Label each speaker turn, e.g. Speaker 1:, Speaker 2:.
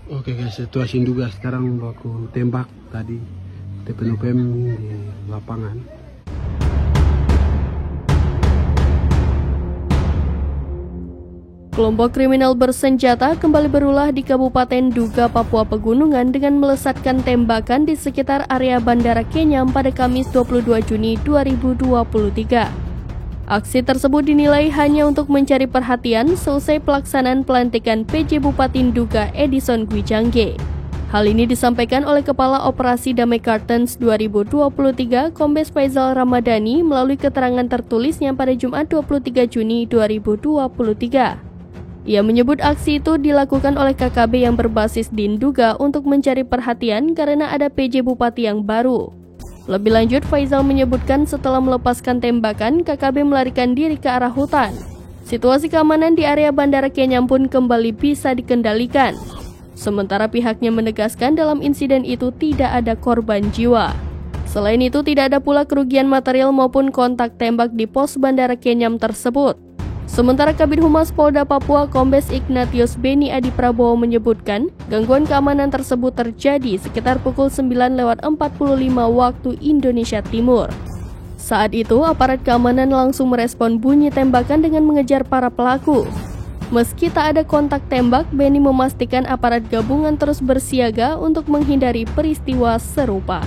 Speaker 1: Oke guys, situasi juga sekarang baku tembak tadi TPNOPM di lapangan.
Speaker 2: Kelompok kriminal bersenjata kembali berulah di Kabupaten Duga, Papua Pegunungan dengan melesatkan tembakan di sekitar area Bandara Kenyam pada Kamis 22 Juni 2023. Aksi tersebut dinilai hanya untuk mencari perhatian seusai pelaksanaan pelantikan PJ Bupati Duga Edison Gwijangge. Hal ini disampaikan oleh Kepala Operasi Damai Kartens 2023 Kombes Faisal Ramadhani melalui keterangan tertulisnya pada Jumat 23 Juni 2023. Ia menyebut aksi itu dilakukan oleh KKB yang berbasis di Nduga untuk mencari perhatian karena ada PJ Bupati yang baru. Lebih lanjut, Faisal menyebutkan setelah melepaskan tembakan, KKB melarikan diri ke arah hutan. Situasi keamanan di area Bandara Kenyam pun kembali bisa dikendalikan. Sementara pihaknya menegaskan dalam insiden itu tidak ada korban jiwa. Selain itu, tidak ada pula kerugian material maupun kontak tembak di pos Bandara Kenyam tersebut. Sementara Kabid Humas Polda Papua Kombes Ignatius Beni Adi Prabowo menyebutkan gangguan keamanan tersebut terjadi sekitar pukul 9:45 waktu Indonesia Timur. Saat itu aparat keamanan langsung merespon bunyi tembakan dengan mengejar para pelaku. Meski tak ada kontak tembak, Beni memastikan aparat gabungan terus bersiaga untuk menghindari peristiwa serupa.